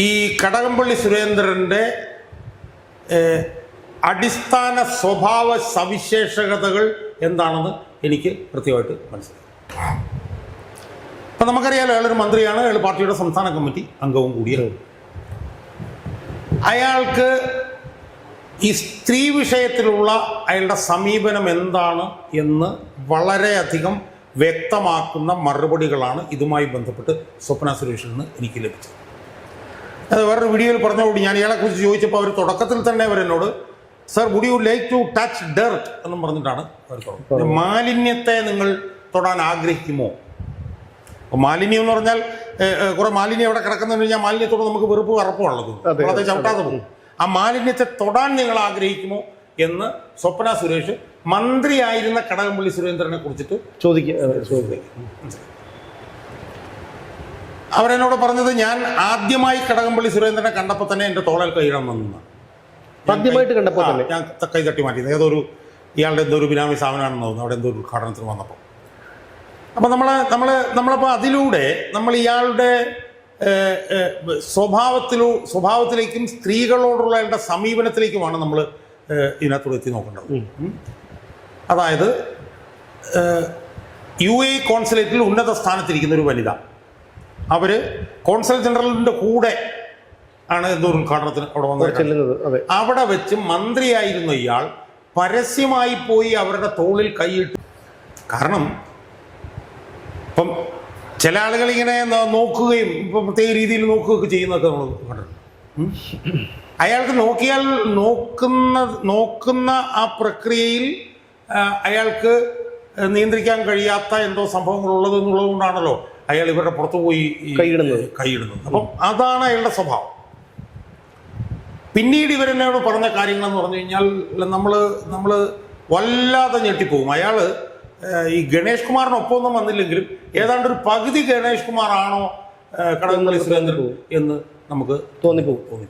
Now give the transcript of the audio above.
ഈ കടകംപള്ളി സുരേന്ദ്രൻ്റെ അടിസ്ഥാന സ്വഭാവ സവിശേഷതകൾ എന്താണെന്ന് എനിക്ക് കൃത്യമായിട്ട് മനസ്സിലായി. അപ്പം നമുക്കറിയാലോ, അയാളൊരു മന്ത്രിയാണ്, അയാൾ പാർട്ടിയുടെ സംസ്ഥാന കമ്മിറ്റി അംഗവും കൂടിയാണ്. അയാൾക്ക് ഈ സ്ത്രീ വിഷയത്തിലുള്ള അയാളുടെ സമീപനം എന്താണ് എന്ന് വളരെയധികം വ്യക്തമാക്കുന്ന മറുപടികളാണ് ഇതുമായി ബന്ധപ്പെട്ട് സ്വപ്ന സുരേഷിൽ നിന്ന് എനിക്ക് ലഭിച്ചത്. അത് വേറൊരു വീഡിയോയിൽ പറഞ്ഞുകൂടി ഞാൻ ഇയാളെക്കുറിച്ച് ചോദിച്ചപ്പോൾ അവർ തുടക്കത്തിൽ തന്നെ അവരെന്നോട് sir would you like to touch dirt എന്നും പറഞ്ഞിട്ടാണ് അവർ പറഞ്ഞത്. മാലിന്യത്തെ നിങ്ങൾ തൊടാൻ ആഗ്രഹിക്കുമോ? മാലിന്യം എന്ന് പറഞ്ഞാൽ കുറെ മാലിന്യം അവിടെ കിടക്കുന്നതെന്ന് കഴിഞ്ഞാൽ മാലിന്യത്തോട് നമുക്ക് വെറുപ്പ് അറപ്പുള്ളത്, അത് ചവിട്ടാതെ പോകും. ആ മാലിന്യത്തെ തൊടാൻ നിങ്ങൾ ആഗ്രഹിക്കുമോ എന്ന് സ്വപ്ന സുരേഷ് മന്ത്രിയായിരുന്ന കടകംപള്ളി സുരേന്ദ്രനെ കുറിച്ചിട്ട് ചോദിക്കുക. അവരെന്നോട് പറഞ്ഞത്, ഞാൻ ആദ്യമായി കടകംപള്ളി സുരേന്ദ്രനെ കണ്ടപ്പോൾ തന്നെ എൻ്റെ തോളൽ കൈയിടാൻ വന്നതാണ്. ആദ്യമായിട്ട് കണ്ടപ്പോൾ തന്നെ ഞാൻ കൈ തട്ടി മാറ്റിയത്. ഇയാളുടെ എന്തോ ഒരു ബിനാമി സ്ഥാപനമാണെന്ന് തോന്നുന്നു, അവിടെ എന്തോ ഒരു ഉദ്ഘാടനത്തിന് വന്നപ്പോൾ. അപ്പം നമ്മളപ്പോൾ അതിലൂടെ നമ്മൾ ഇയാളുടെ സ്വഭാവത്തിലേക്കും സ്ത്രീകളോടുള്ള അയാളുടെ സമീപനത്തിലേക്കുമാണ് നമ്മൾ ഇതിനകത്തൂടെ എത്തി നോക്കേണ്ടത്. അതായത് UAE കോൺസുലേറ്റിൽ ഉന്നത സ്ഥാനത്തിരിക്കുന്ന ഒരു വനിത, അവർ കോൺസൽ ജനറലിൻ്റെ കൂടെ ആണ് എന്തോ ഒരു ഉദ്ഘാടനത്തിന് അവിടെ വന്നത്. അവിടെ വെച്ച് മന്ത്രിയായിരുന്ന ഇയാൾ പരസ്യമായി പോയി അവരുടെ തോളിൽ കൈയിട്ടു. കാരണം ഇപ്പം ചില ആളുകൾ ഇങ്ങനെ നോക്കുകയും ഇപ്പം പ്രത്യേക രീതിയിൽ നോക്കുകയൊക്കെ ചെയ്യുന്നതൊക്കെ നമ്മൾ കണ്ടിട്ടുണ്ട്. അയാൾക്ക് നോക്കുന്ന ആ പ്രക്രിയയിൽ അയാൾക്ക് നിയന്ത്രിക്കാൻ കഴിയാത്ത എന്തോ സംഭവങ്ങളുള്ളത് എന്നുള്ളത് കൊണ്ടാണല്ലോ അയാൾ ഇവരുടെ പുറത്തു പോയി കൈയിടുന്നത്. അപ്പം അതാണ് അയാളുടെ സ്വഭാവം. പിന്നീട് ഇവരെന്നോട് പറഞ്ഞ കാര്യങ്ങളെന്ന് പറഞ്ഞു കഴിഞ്ഞാൽ നമ്മൾ വല്ലാതെ ഞെട്ടിപ്പോകും. അയാൾ ഈ ഗണേഷ് കുമാറിനൊപ്പമൊന്നും വന്നില്ലെങ്കിലും ഏതാണ്ട് ഒരു പകുതി ഗണേഷ് കുമാർ ആണോ കടകംപള്ളി സുരേന്ദ്രൻ എന്ന് നമുക്ക് തോന്നിപ്പോകും.